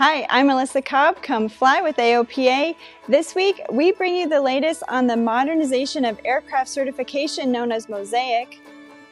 Hi, I'm Melissa Cobb. Come fly with AOPA. This week, we bring you the latest on the modernization of aircraft certification known as MOSAIC,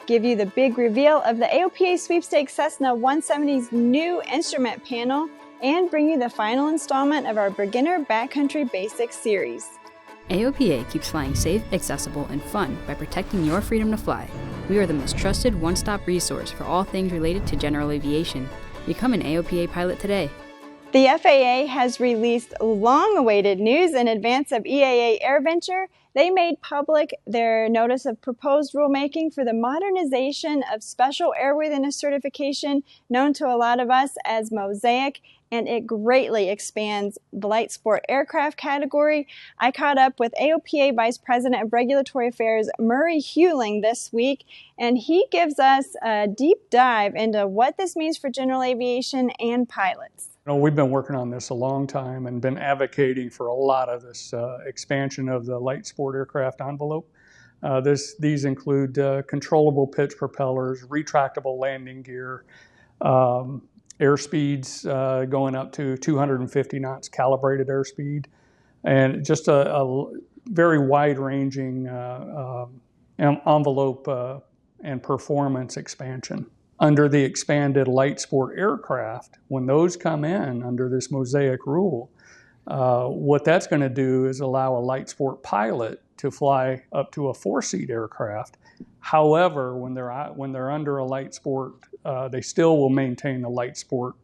give you the big reveal of the AOPA Sweepstakes Cessna 170's new instrument panel, and bring you the final installment of our Beginner Backcountry Basics series. AOPA keeps flying safe, accessible, and fun by protecting your freedom to fly. We are the most trusted one-stop resource for all things related to general aviation. Become an AOPA pilot today. The FAA has released long-awaited news in advance of EAA AirVenture. They made public their notice of proposed rulemaking for the modernization of special airworthiness certification, known to a lot of us as MOSAIC, and it greatly expands the light sport aircraft category. I caught up with AOPA Vice President of Regulatory Affairs, Murray Hewling, this week, and he gives us a deep dive into what this means for general aviation and pilots. We've been working on this a long time and been advocating for a lot of this expansion of the light sport aircraft envelope. These include controllable pitch propellers, retractable landing gear, airspeeds going up to 250 knots calibrated airspeed, and just a very wide-ranging envelope and performance expansion. Under the expanded light sport aircraft, when those come in under this MOSAIC rule, what that's going to do is allow a light sport pilot to fly up to a 4-seat aircraft. However, when they're under a light sport, they still will maintain the light sport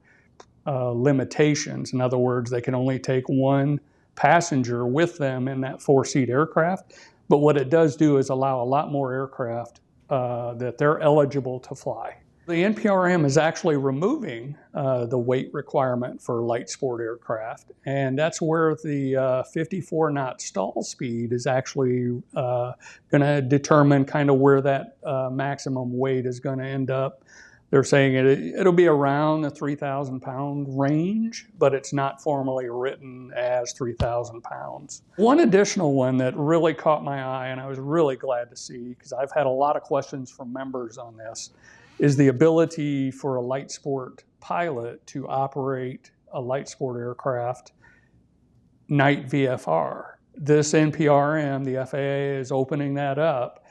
limitations. In other words, they can only take one passenger with them in that 4-seat aircraft. But what it does do is allow a lot more aircraft that they're eligible to fly. The NPRM is actually removing the weight requirement for light sport aircraft, and that's where the 54 knot stall speed is actually going to determine kind of where that maximum weight is going to end up. They're saying it'll be around the 3,000 pound range, but it's not formally written as 3,000 pounds. One additional one that really caught my eye, and I was really glad to see, because I've had a lot of questions from members on this, is the ability for a light sport pilot to operate a light sport aircraft night VFR. This NPRM, the FAA, is opening that up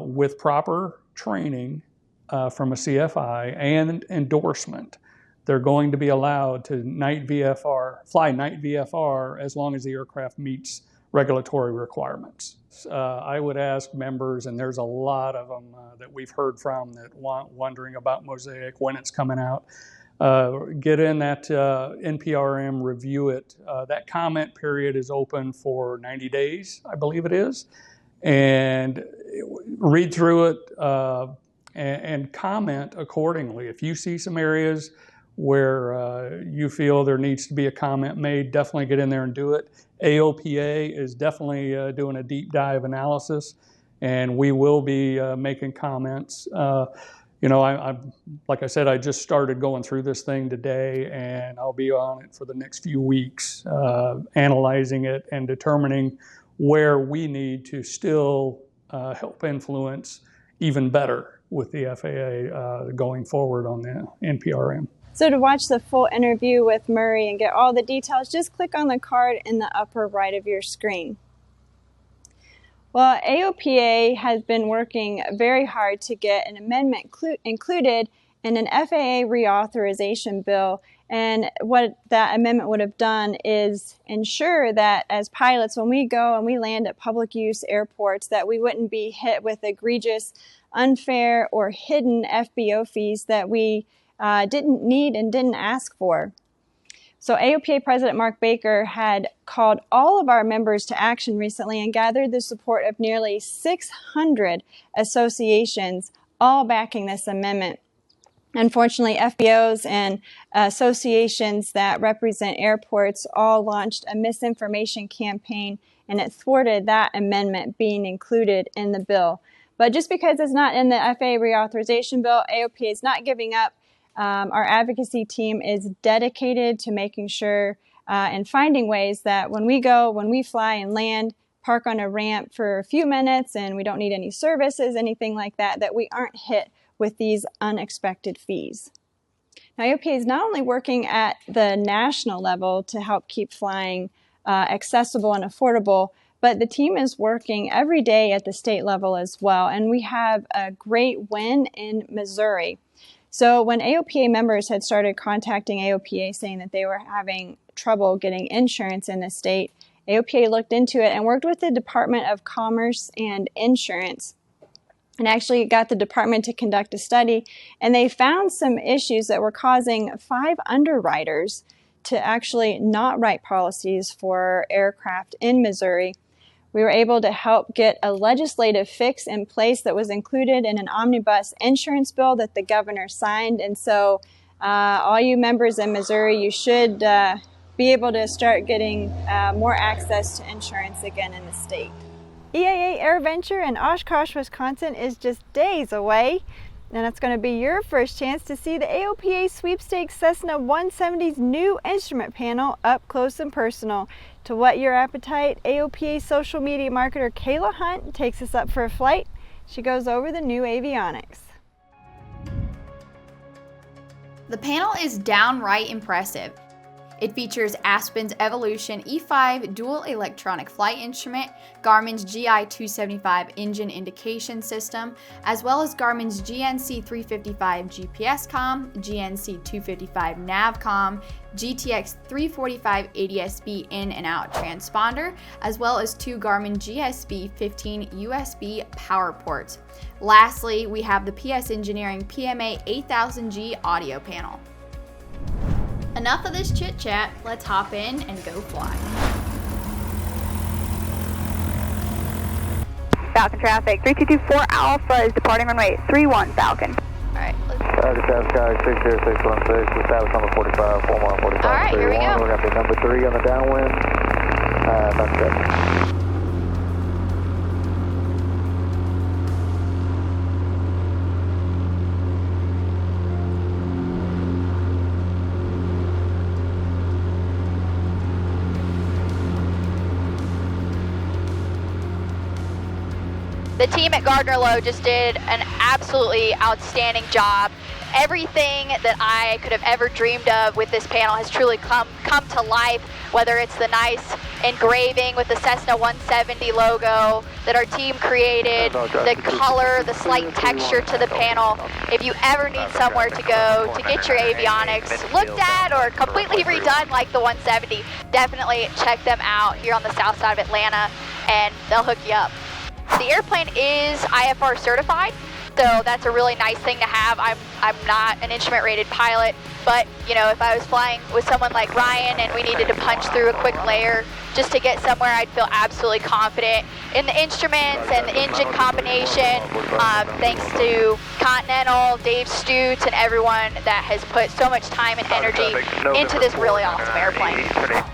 with proper training from a CFI and endorsement. They're going to be allowed to fly night VFR as long as the aircraft meets regulatory requirements. I would ask members, and there's a lot of them that we've heard from that wondering about MOSAIC, when it's coming out. Get in that NPRM, review it. That comment period is open for 90 days, I believe it is. And read through it and comment accordingly. If you see some areas where you feel there needs to be a comment made, definitely get in there and do it. AOPA is definitely doing a deep dive analysis, and we will be making comments. Like I said, I just started going through this thing today, and I'll be on it for the next few weeks, analyzing it and determining where we need to still help influence even better with the FAA going forward on the NPRM. So to watch the full interview with Murray and get all the details, just click on the card in the upper right of your screen. Well, AOPA has been working very hard to get an amendment included in an FAA reauthorization bill. And what that amendment would have done is ensure that as pilots, when we go and we land at public use airports, that we wouldn't be hit with egregious, unfair, or hidden FBO fees that we didn't need and didn't ask for. So AOPA President Mark Baker had called all of our members to action recently and gathered the support of nearly 600 associations, all backing this amendment. Unfortunately, FBOs and associations that represent airports all launched a misinformation campaign, and it thwarted that amendment being included in the bill. But just because it's not in the FAA reauthorization bill, AOPA is not giving up. Our advocacy team is dedicated to making sure and finding ways that when we fly and land, park on a ramp for a few minutes and we don't need any services, anything like that, that we aren't hit with these unexpected fees. AOPA is not only working at the national level to help keep flying accessible and affordable, but the team is working every day at the state level as well. And we have a great win in Missouri. So when AOPA members had started contacting AOPA saying that they were having trouble getting insurance in the state, AOPA looked into it and worked with the Department of Commerce and Insurance and actually got the department to conduct a study. And they found some issues that were causing 5 underwriters to actually not write policies for aircraft in Missouri. We were able to help get a legislative fix in place that was included in an omnibus insurance bill that the governor signed. And so all you members in Missouri, you should be able to start getting more access to insurance again in the state. EAA AirVenture in Oshkosh, Wisconsin is just days away. And it's going to be your first chance to see the AOPA Sweepstakes Cessna 170's new instrument panel up close and personal. To whet your appetite, AOPA social media marketer Kayla Hunt takes us up for a flight. She goes over the new avionics. The panel is downright impressive. It features Aspen's Evolution E5 dual electronic flight instrument, Garmin's GI-275 engine indication system, as well as Garmin's GNC355 GPS comm, GNC255 nav comm, GTX345 ADS-B in and out transponder, as well as 2 Garmin GSB15 USB power ports. Lastly, we have the PS Engineering PMA 8000G audio panel. Enough of this chit chat, let's hop in and go fly. Falcon traffic, 3224 Alpha is departing runway 31 Falcon. Alright, let's Sky 60616, establish number 45, 4 mile 45. Alright, here we go. We're going to be number 3 on the downwind. That's good. The team at Gardner Lowe just did an absolutely outstanding job. Everything that I could have ever dreamed of with this panel has truly come to life, whether it's the nice engraving with the Cessna 170 logo that our team created, the color, the slight texture to the panel. If you ever need somewhere to go to get your avionics looked at or completely redone like the 170, definitely check them out here on the south side of Atlanta and they'll hook you up. The airplane is IFR certified, so that's a really nice thing to have. I'm not an instrument rated pilot, but you know, if I was flying with someone like Ryan and we needed to punch through a quick layer just to get somewhere, I'd feel absolutely confident in the instruments and the engine combination. Thanks to Continental, Dave Stutz, and everyone that has put so much time and energy into this really awesome airplane.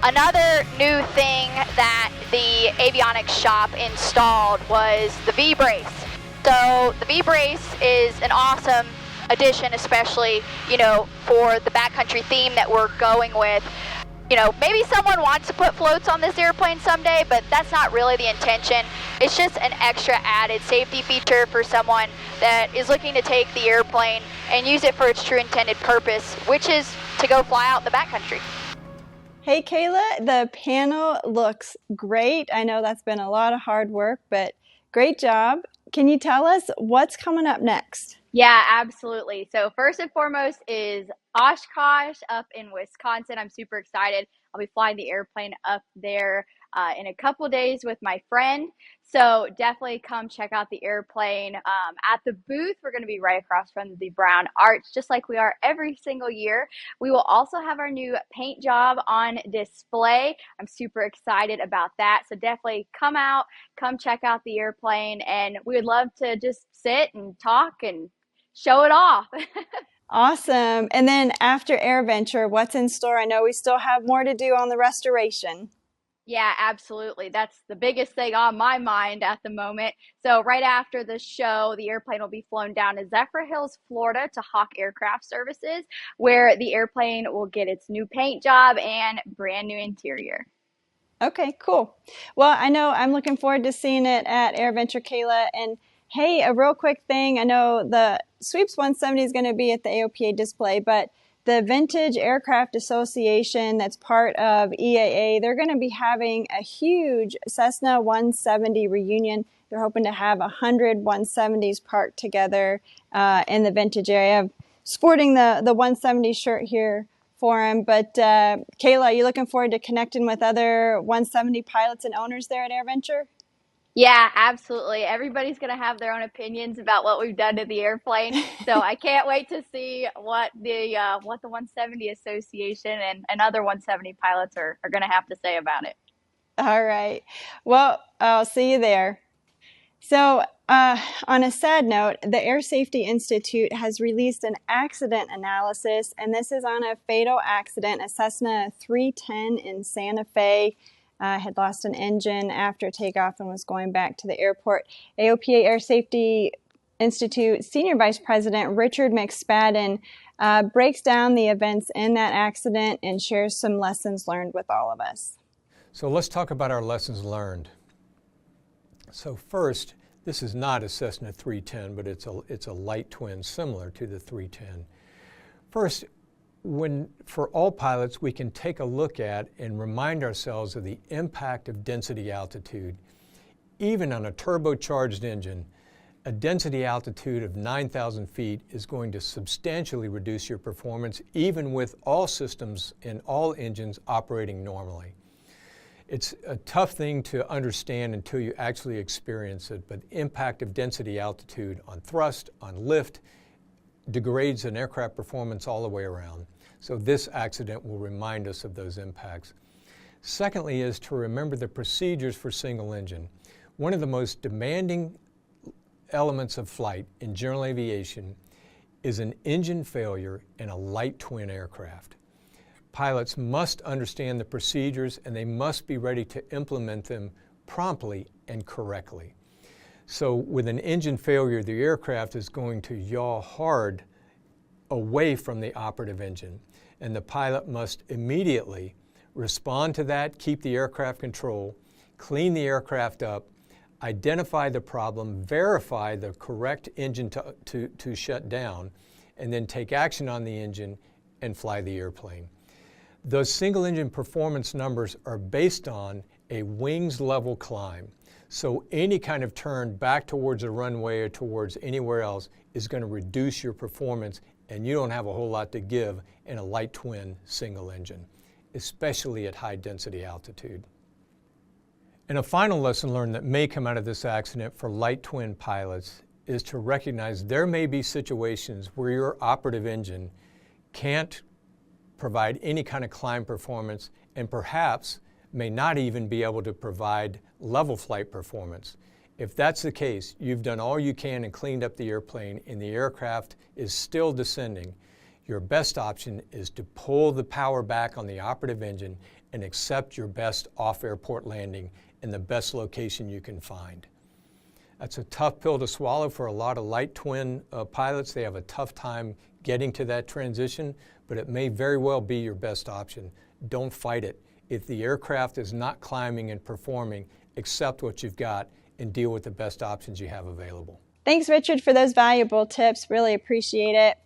Another new thing that the avionics shop installed was the V-brace. So the V-brace is an awesome addition, especially, you know, for the backcountry theme that we're going with. You know, maybe someone wants to put floats on this airplane someday, but that's not really the intention. It's just an extra added safety feature for someone that is looking to take the airplane and use it for its true intended purpose, which is to go fly out in the backcountry. Hey Kayla, the panel looks great. I know that's been a lot of hard work, but great job. Can you tell us what's coming up next? Yeah, absolutely. So first and foremost is Oshkosh up in Wisconsin. I'm super excited. I'll be flying the airplane up there in a couple days with my friend. So definitely come check out the airplane. At the booth, we're going to be right across from the Brown Arch, just like we are every single year. We will also have our new paint job on display. I'm super excited about that. So definitely come out, come check out the airplane, and we would love to just sit and talk and show it off. Awesome. And then after AirVenture, what's in store? I know we still have more to do on the restoration. Yeah, absolutely. That's the biggest thing on my mind at the moment. So right after the show, the airplane will be flown down to Zephyr Hills, Florida to Hawk Aircraft Services, where the airplane will get its new paint job and brand new interior. Okay, cool. Well, I know I'm looking forward to seeing it at AirVenture, Kayla. And hey, a real quick thing. I know the Sweeps 170 is going to be at the AOPA display, but the Vintage Aircraft Association, that's part of EAA, they're going to be having a huge Cessna 170 reunion. They're hoping to have 100 170s parked together in the Vintage area. I'm sporting the 170 shirt here for him. But Kayla, are you looking forward to connecting with other 170 pilots and owners there at AirVenture? Yeah, absolutely. Everybody's going to have their own opinions about what we've done to the airplane. So I can't wait to see what the 170 Association and other 170 pilots are going to have to say about it. All right. Well, I'll see you there. So on a sad note, the Air Safety Institute has released an accident analysis, and this is on a fatal accident. A Cessna 310 in Santa Fe had lost an engine after takeoff and was going back to the airport. AOPA Air Safety Institute Senior Vice President Richard McSpadden breaks down the events in that accident and shares some lessons learned with all of us. So let's talk about our lessons learned. So first, this is not a Cessna 310, but it's a light twin similar to the 310. First, for all pilots, we can take a look at and remind ourselves of the impact of density altitude. Even on a turbocharged engine, a density altitude of 9,000 feet is going to substantially reduce your performance, even with all systems and all engines operating normally. It's a tough thing to understand until you actually experience it, but the impact of density altitude on thrust, on lift, degrades an aircraft performance all the way around. So this accident will remind us of those impacts. Secondly is to remember the procedures for single engine. One of the most demanding elements of flight in general aviation is an engine failure in a light twin aircraft. Pilots must understand the procedures and they must be ready to implement them promptly and correctly. So with an engine failure, the aircraft is going to yaw hard away from the operative engine, and the pilot must immediately respond to that, keep the aircraft control, clean the aircraft up, identify the problem, verify the correct engine to shut down, and then take action on the engine and fly the airplane. Those single engine performance numbers are based on a wings level climb. So any kind of turn back towards a runway or towards anywhere else is going to reduce your performance, and you don't have a whole lot to give in a light twin single engine, especially at high density altitude. And a final lesson learned that may come out of this accident for light twin pilots is to recognize there may be situations where your operative engine can't provide any kind of climb performance and perhaps may not even be able to provide level flight performance. If that's the case, you've done all you can and cleaned up the airplane and the aircraft is still descending, your best option is to pull the power back on the operative engine and accept your best off-airport landing in the best location you can find. That's a tough pill to swallow for a lot of light twin pilots. They have a tough time getting to that transition, but it may very well be your best option. Don't fight it. If the aircraft is not climbing and performing, accept what you've got and deal with the best options you have available. Thanks, Richard, for those valuable tips. Really appreciate it.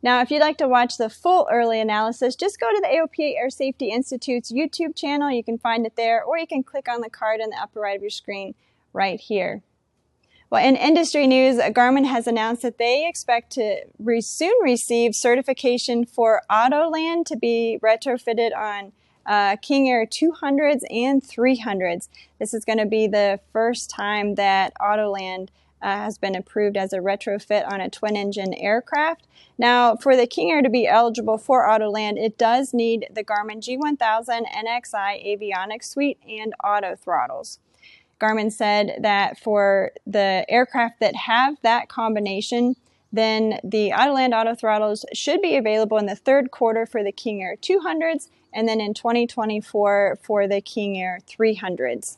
Now, if you'd like to watch the full early analysis, just go to the AOPA Air Safety Institute's YouTube channel. You can find it there, or you can click on the card in the upper right of your screen right here. Well, in industry news, Garmin has announced that they expect to soon receive certification for Autoland to be retrofitted on King Air 200s and 300s. This is going to be the first time that Autoland has been approved as a retrofit on a twin-engine aircraft. Now, for the King Air to be eligible for Autoland, it does need the Garmin G1000 NXI avionics suite and auto throttles. Garmin said that for the aircraft that have that combination, then the Autoland auto throttles should be available in the third quarter for the King Air 200s and then in 2024 for the King Air 300s.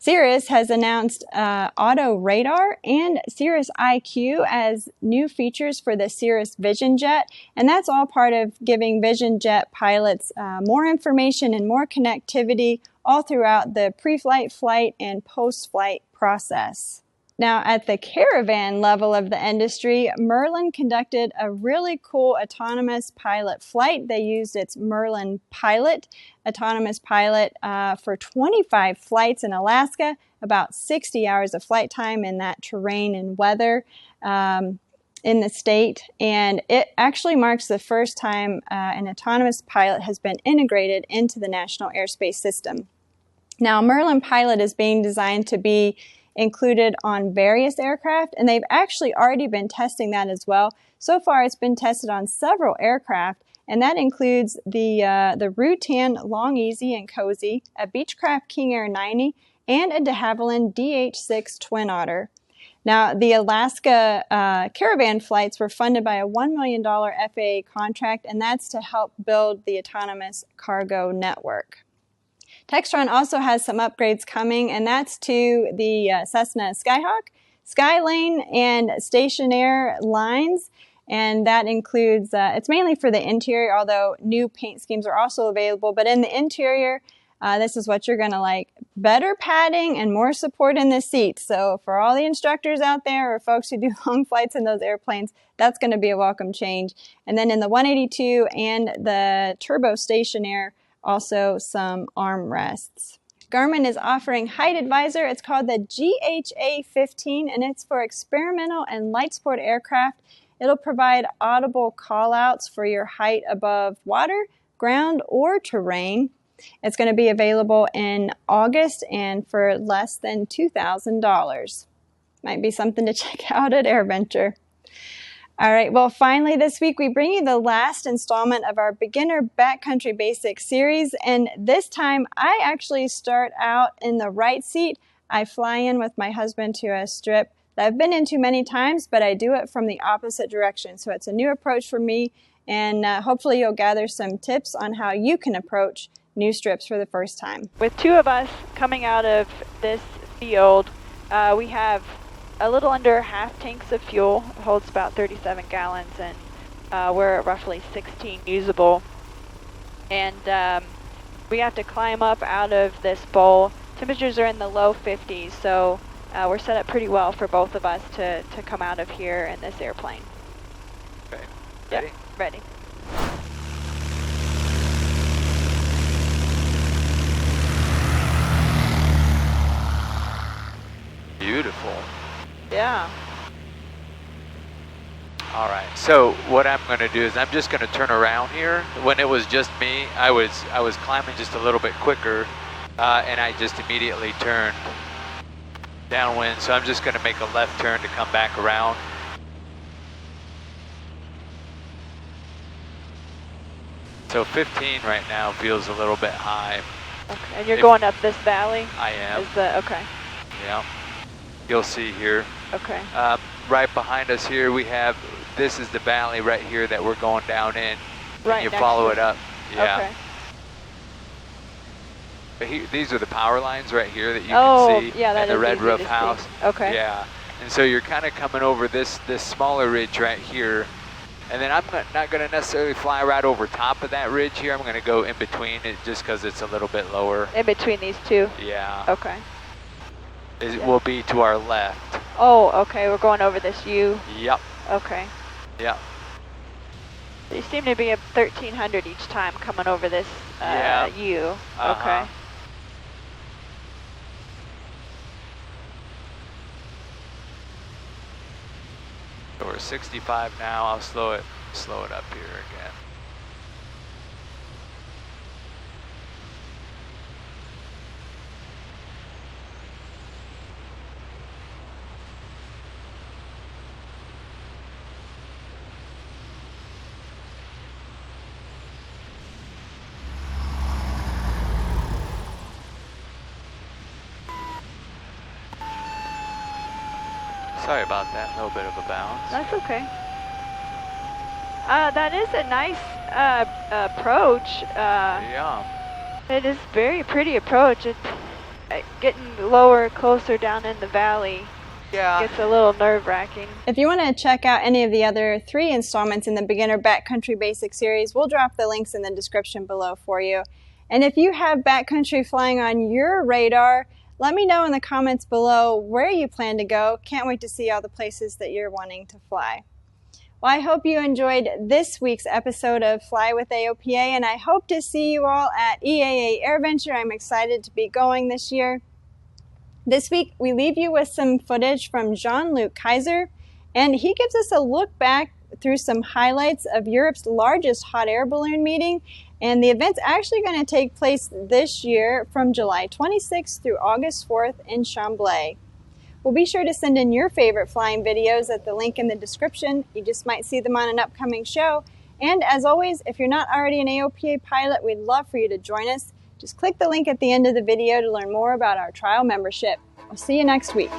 Cirrus has announced Auto Radar and Cirrus IQ as new features for the Cirrus Vision Jet, and that's all part of giving Vision Jet pilots more information and more connectivity all throughout the pre-flight, flight, and post-flight process. Now, at the caravan level of the industry, Merlin conducted a really cool autonomous pilot flight. They used its Merlin Pilot, autonomous pilot, for 25 flights in Alaska, about 60 hours of flight time in that terrain and weather in the state. And it actually marks the first time an autonomous pilot has been integrated into the National Airspace System. Now, Merlin Pilot is being designed to be included on various aircraft, and they've actually already been testing that as well. So far, it's been tested on several aircraft, and that includes the Rutan Long Easy and Cozy, a Beechcraft King Air 90, and a de Havilland DH-6 Twin Otter. Now, the Alaska caravan flights were funded by a $1 million FAA contract, and that's to help build the autonomous cargo network. Textron also has some upgrades coming, and that's to the Cessna Skyhawk, Skylane, and Stationair lines. And that includes, it's mainly for the interior, although new paint schemes are also available. But in the interior, this is what you're going to like: better padding and more support in the seats. So for all the instructors out there or folks who do long flights in those airplanes, that's going to be a welcome change. And then in the 182 and the Turbo Stationair, also some armrests. Garmin is offering Height Advisor. It's called the GHA-15, and it's for experimental and light sport aircraft. It'll provide audible callouts for your height above water, ground, or terrain. It's going to be available in August and for less than $2,000. Might be something to check out at AirVenture. All right, well, finally this week we bring you the last installment of our Beginner Backcountry Basics series, and this time I actually start out in the right seat. I fly in with my husband to a strip that I've been into many times, but I do it from the opposite direction, so it's a new approach for me, and hopefully you'll gather some tips on how you can approach new strips for the first time. With two of us coming out of this field, we have a little under half tanks of fuel. It holds about 37 gallons, and we're at roughly 16 usable. And we have to climb up out of this bowl. Temperatures are in the low 50s, so we're set up pretty well for both of us to come out of here in this airplane. Okay. Ready? Yep, ready. Beautiful. Yeah. All right. So what I'm going to do is I'm just going to turn around here. When it was just me, I was climbing just a little bit quicker, and I just immediately turned downwind. So I'm just going to make a left turn to come back around. So 15 right now feels a little bit high. Okay. And you're going up this valley? I am. Okay. Yeah. You'll see here. Okay. Right behind us here, we have, this is the valley right here that we're going down in. Right. And you follow it up. Yeah. Okay. But these are the power lines right here that you can see. Yeah, that and the is red easy roof to see. house. Okay. Yeah. And so you're kind of coming over this smaller ridge right here. And then I'm not going to necessarily fly right over top of that ridge here. I'm going to go in between it just because it's a little bit lower. In between these two? Yeah. Okay. It will be to our left. Oh, okay. We're going over this U. Yep. Okay. Yep. You seem to be at 1,300 each time coming over this U. Okay. So we're 65 now. I'll slow it up here again. Sorry about that, a little bit of a bounce. That's okay. That is a nice approach. Yeah. It is very pretty approach. It's getting lower, closer down in the valley. Yeah. Gets a little nerve-wracking. If you want to check out any of the other 3 installments in the Beginner Backcountry Basics series, we'll drop the links in the description below for you. And if you have backcountry flying on your radar, Let me know in the comments below where you plan to go. Can't wait to see all the places that you're wanting to fly. Well, I hope you enjoyed this week's episode of Fly with AOPA, and I hope to see you all at EAA AirVenture. I'm excited to be going this year. This week, we leave you with some footage from Jean-Luc Kaiser, and he gives us a look back through some highlights of Europe's largest hot air balloon meeting. And the event's actually going to take place this year from July 26th through August 4th in Chambly. Well, be sure to send in your favorite flying videos at the link in the description. You just might see them on an upcoming show. And as always, if you're not already an AOPA pilot, we'd love for you to join us. Just click the link at the end of the video to learn more about our trial membership. We'll see you next week.